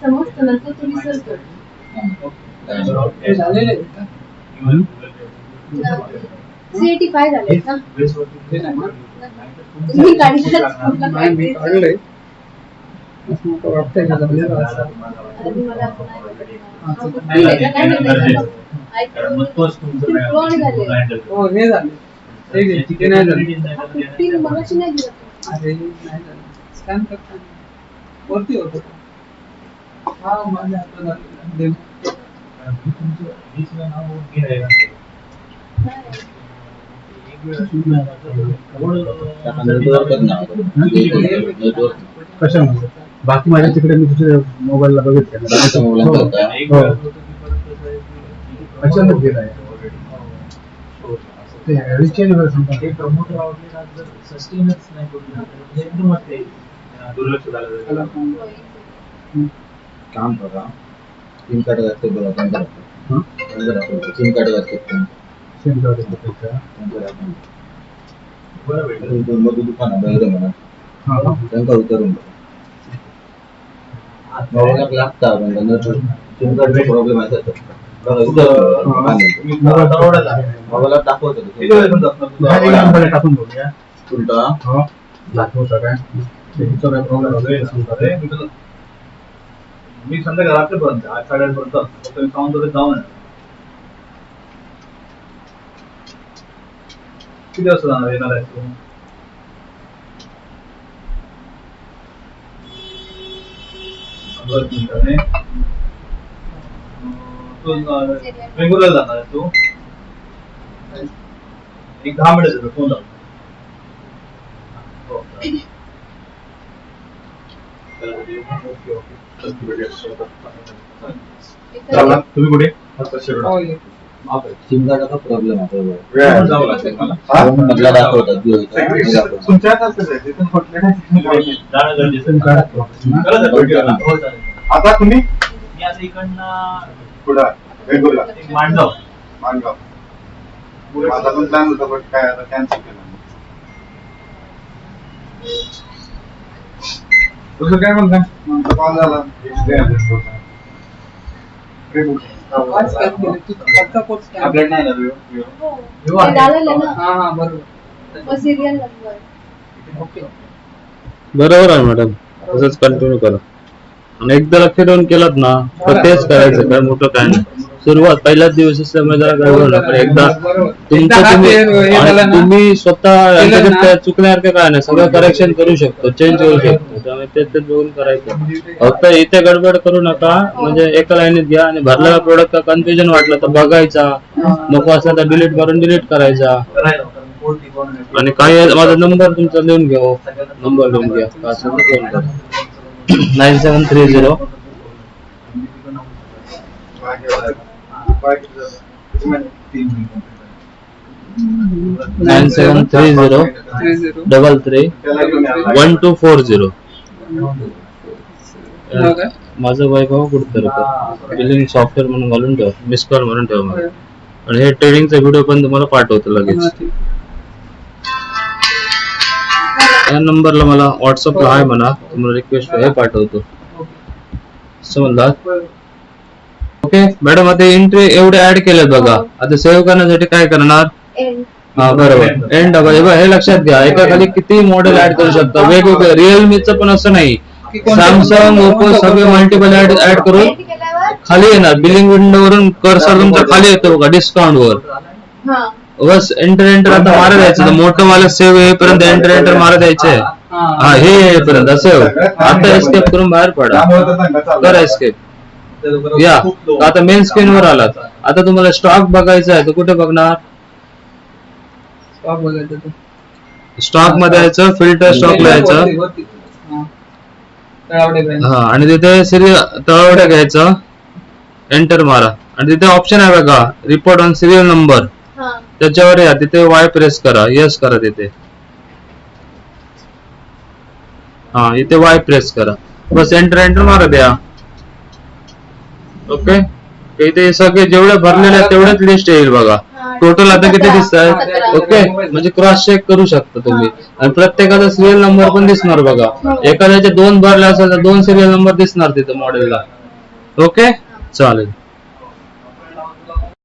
समजतं नंतर तुम्ही सर्च करा. CAT 5 झाले ना तुम्ही काढलं वाटतंय का वरती होत हा माझ्या कशामध्ये बाकी माझ्या तिकडे मी तुझ्या मोबाईलला बघितलं अचानक गेलाय काम करा सिम कार्ड घातले बघा सिम कार्ड घातले सिम कार्ड दुकान म्हणा त्यांना उतरून मोबाईल लागता सिम कार्ड प्रॉब्लेम आहे मोबाईलला दाखवतो टाकून बघूया उलटा दाखवता काय प्रॉब्लेम मी संध्या घरातले पर्यंत 8-8:30 पर्यंत तुम्ही काउंटर जाऊन किती वाजता जाणार येणार आहे तू रेग्युलर जाणार आहे तू एक 10 मिनिट फोन लाव तुम्ही कुठे सिम कार्डाचा प्रॉब्लेम आहे आता तुम्ही माणगाव माझा पण प्लॅन होता बट काय आता कॅन्सल केला तुझं काय म्हणता कॉल झाला बरोबर आहे मॅडम तसंच कंटिन्यू करा आणि एकदा लक्ष ठेवून केलात ना तर तेच करायचं काय मोठं काय नाही सुरुवात पहिल्याच दिवस असल्यामुळे जरा गडबड पण एकदा तुम्ही स्वतः चुकण्यासारखं काय नाही सगळं करेक्शन करू शकतो चेंज करू शकतो त्यामुळे तेच बघून करायचं फक्त इथे गडबड करू नका म्हणजे एका लाईनीत घ्या आणि भरलेला प्रोडक्ट कन्फ्युजन वाटलं तर बघायचा नको असला तर डिलीट करून डिलीट करायचा आणि काही माझा नंबर तुमचा लिहून घ्या नंबर लिहून घ्या असं फोन करा 9730 9730 माझं वैभव कुडतरकर बिलिंग सॉफ्टवेअर म्हणून घालून ठेवा मिस कॉल म्हणून ठेवा मला आणि हे ट्रेनिंगचा व्हिडिओ पण तुम्हाला पाठवतो लगेच या नंबरला मला व्हॉट्सअपला आहे म्हणा तुम्हाला रिक्वेस्ट हे पाठवतो समजला ओके मॅडम आता एंट्री एवढे ऍड केले बघा आता सेव्ह करण्यासाठी काय करणार हा बरोबर एंड हे लक्षात घ्या एका खाली किती मॉडेल ऍड करू शकता वेगवेगळे रिअलमीचं पण असं नाही सॅमसंग ओप्पो सगळे मल्टिपल ऍड करून खाली येणार बिलिंग विंडो वरून कर्सर तुमचा खाली येतो बघा डिस्काउंट वर बस एंटर आता मारा द्यायचं मोठं मला सेव्ह येईपर्यंत एंटर मारा द्यायचंय हा हे येईपर्यंत सेव्ह आता एस्केप करून बाहेर पडा करा एस्केप या आता मेन स्क्रीन वर आलात आता तुम्हाला स्टॉक बघायचा आहे तर कुठे बघणार स्टॉक मध्ये यायचं फिल्टर स्टॉक लिहायचं हा आणि तिथे सिरियल तळवडे घ्यायचं एंटर मारा आणि तिथे ऑप्शन आहे बघा रिपोर्ट ऑन सिरियल नंबर त्याच्यावर या तिथे वाय प्रेस करा यस करा तिथे हा इथे वाय प्रेस करा बस एंटर मारा द्या ओके इथे सगळे जेवढे भरलेले आहेत तेवढेच लिस्ट येईल बघा टोटल आता किती दिसत आहे? ओके, म्हणजे क्रॉस चेक करू शकता तुम्ही. आणि प्रत्येकाचा सिरियल नंबर पण दिसणार बघा. एखाद्याचे 2 भरले असेल तर 2 सिरियल नंबर दिसणार तिथं मॉडेलला. ओके, चालेल.